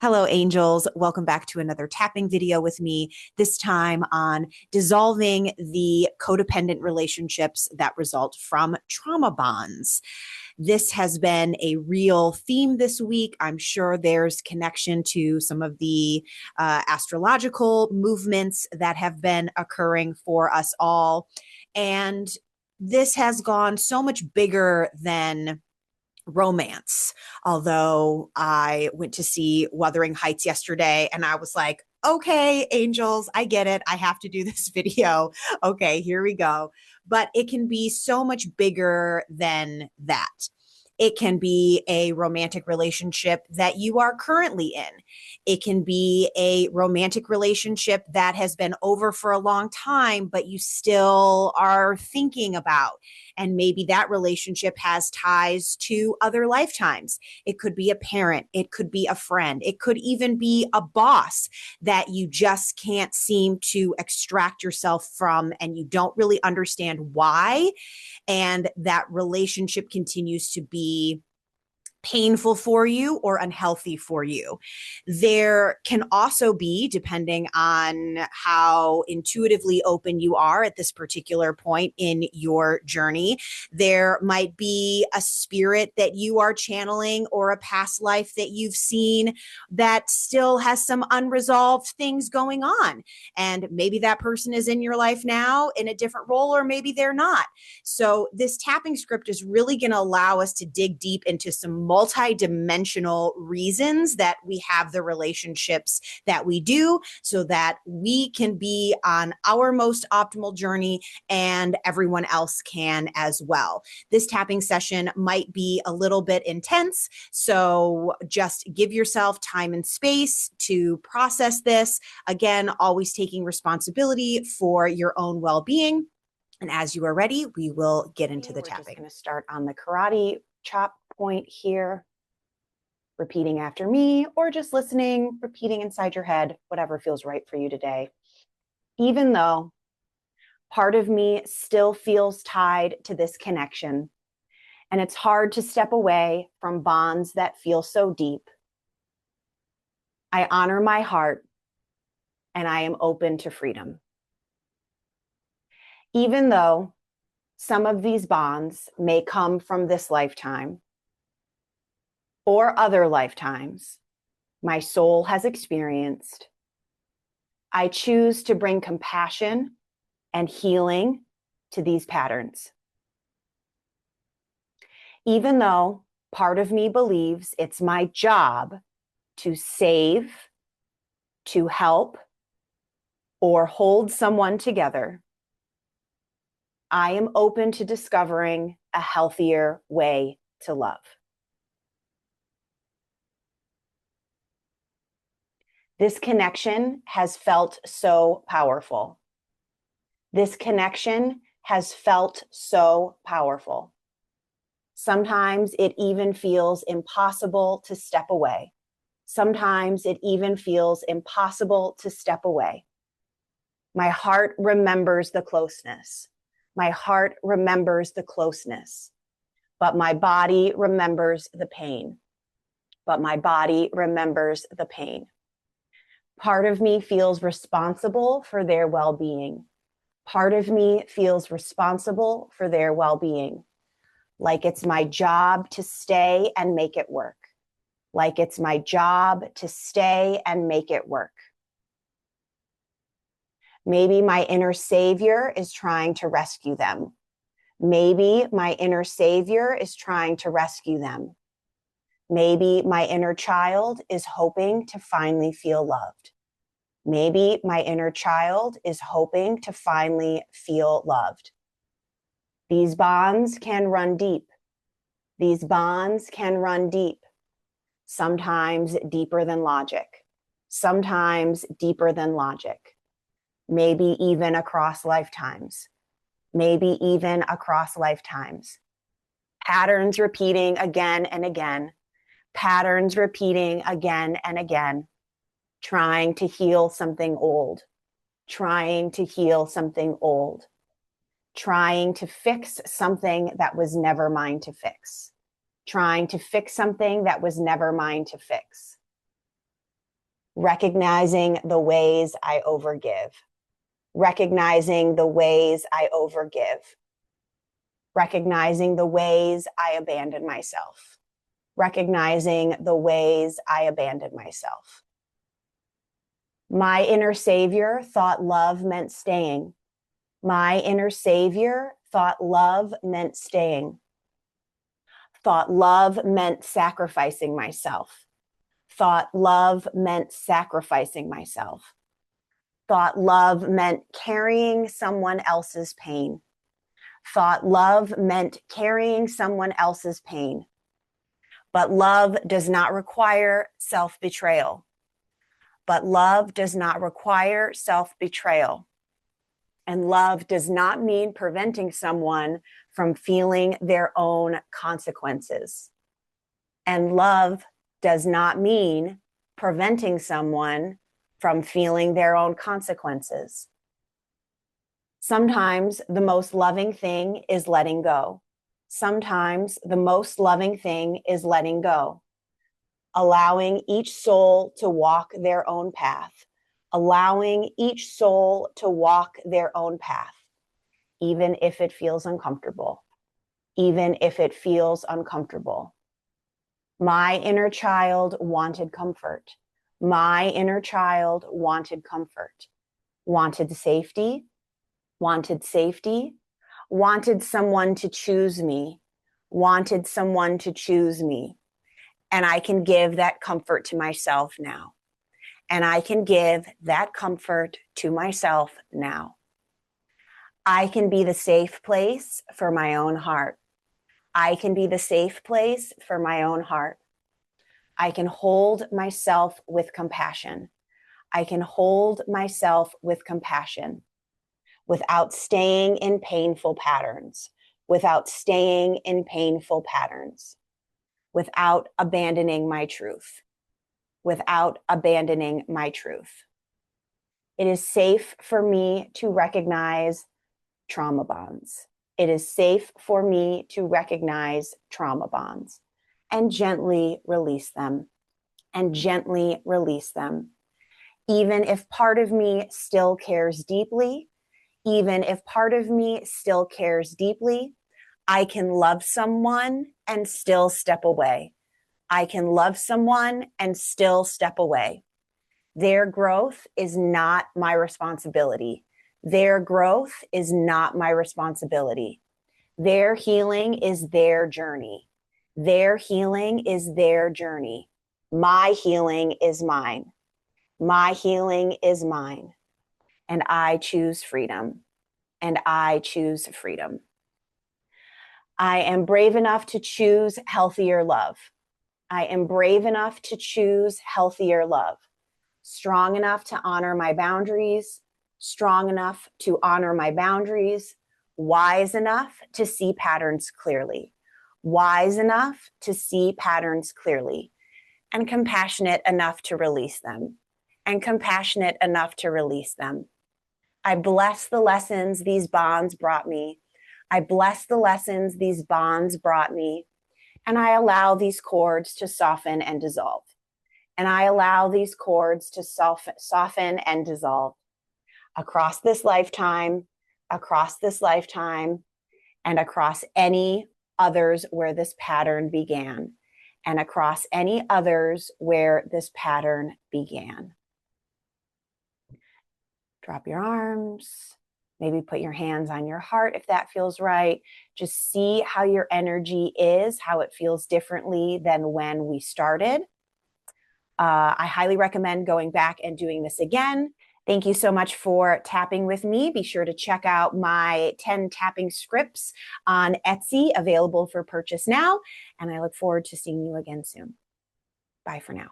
Hello, angels. Welcome back to another tapping video with me, this time on dissolving the codependent relationships that result from trauma bonds. This has been a real theme this week. I'm sure there's connection to some of the astrological movements that have been occurring for us all. And this has gone so much bigger than romance. Although I went to see Wuthering Heights yesterday and I was like, okay, angels, I get it. I have to do this video. Okay, here we go. But it can be so much bigger than that. It can be a romantic relationship that you are currently in. It can be a romantic relationship that has been over for a long time, but you still are thinking about. And maybe that relationship has ties to other lifetimes. It could be a parent. It could be a friend. It could even be a boss that you just can't seem to extract yourself from, and you don't really understand why. And that relationship continues to be painful for you or unhealthy for you. There can also be, depending on how intuitively open you are at this particular point in your journey, there might be a spirit that you are channeling or a past life that you've seen that still has some unresolved things going on. And maybe that person is in your life now in a different role, or maybe they're not. So this tapping script is really going to allow us to dig deep into some multi-dimensional reasons that we have the relationships that we do, so that we can be on our most optimal journey and everyone else can as well. This tapping session might be a little bit intense, so just give yourself time and space to process this. Again, always taking responsibility for your own well-being. And as you are ready, we will get into the tapping. We're just going to start on the karate chop point here, repeating after me, or just listening, repeating inside your head, whatever feels right for you today. Even though part of me still feels tied to this connection, and it's hard to step away from bonds that feel so deep, I honor my heart and I am open to freedom. Even though some of these bonds may come from this lifetime or other lifetimes my soul has experienced, I choose to bring compassion and healing to these patterns. Even though part of me believes it's my job to save, to help, or hold someone together, I am open to discovering a healthier way to love. This connection has felt so powerful. This connection has felt so powerful. Sometimes it even feels impossible to step away. Sometimes it even feels impossible to step away. My heart remembers the closeness. My heart remembers the closeness, but my body remembers the pain. But my body remembers the pain. Part of me feels responsible for their well-being. Part of me feels responsible for their well-being. Like it's my job to stay and make it work. Like it's my job to stay and make it work. Maybe my inner savior is trying to rescue them. Maybe my inner savior is trying to rescue them. Maybe my inner child is hoping to finally feel loved. Maybe my inner child is hoping to finally feel loved. These bonds can run deep. These bonds can run deep. Sometimes deeper than logic. Sometimes deeper than logic. Maybe even across lifetimes. Maybe even across lifetimes. Patterns repeating again and again. Patterns repeating again and again. Trying to heal something old. Trying to heal something old. Trying to fix something that was never mine to fix. Trying to fix something that was never mine to fix. recognizing the ways I overgive, recognizing the ways I overgive, recognizing the ways I abandon myself, recognizing the ways I abandon myself. My inner savior thought love meant staying. My inner savior thought love meant staying. Thought love meant sacrificing myself. Thought love meant sacrificing myself. Thought love meant carrying someone else's pain. Thought love meant carrying someone else's pain. But love does not require self-betrayal. But love does not require self-betrayal. And love does not mean preventing someone from feeling their own consequences. And love does not mean preventing someone from feeling their own consequences. Sometimes the most loving thing is letting go. Sometimes the most loving thing is letting go. Allowing each soul to walk their own path. Allowing each soul to walk their own path, even if it feels uncomfortable, even if it feels uncomfortable. My inner child wanted comfort. My inner child wanted comfort, wanted safety, wanted safety, wanted someone to choose me, wanted someone to choose me. And I can give that comfort to myself now. And I can give that comfort to myself now. I can be the safe place for my own heart. I can be the safe place for my own heart. I can hold myself with compassion. I can hold myself with compassion without staying in painful patterns, without staying in painful patterns, without abandoning my truth, without abandoning my truth. It is safe for me to recognize trauma bonds. It is safe for me to recognize trauma bonds and gently release them, and gently release them. Even if part of me still cares deeply, even if part of me still cares deeply, I can love someone and still step away. I can love someone and still step away. Their growth is not my responsibility. Their growth is not my responsibility. Their healing is their journey. Their healing is their journey. My healing is mine. My healing is mine. And I choose freedom. And I choose freedom. I am brave enough to choose healthier love. I am brave enough to choose healthier love. Strong enough to honor my boundaries, strong enough to honor my boundaries, wise enough to see patterns clearly, wise enough to see patterns clearly, and compassionate enough to release them, and compassionate enough to release them. I bless the lessons these bonds brought me. I bless the lessons these bonds brought me, and I allow these cords to soften and dissolve. And I allow these cords to soften and dissolve across this lifetime, and across any others where this pattern began, and across any others where this pattern began. Drop your arms. Maybe put your hands on your heart if that feels right. Just see how your energy is, how it feels differently than when we started. I highly recommend going back and doing this again. Thank you so much for tapping with me. Be sure to check out my 10 tapping scripts on Etsy, available for purchase now. And I look forward to seeing you again soon. Bye for now.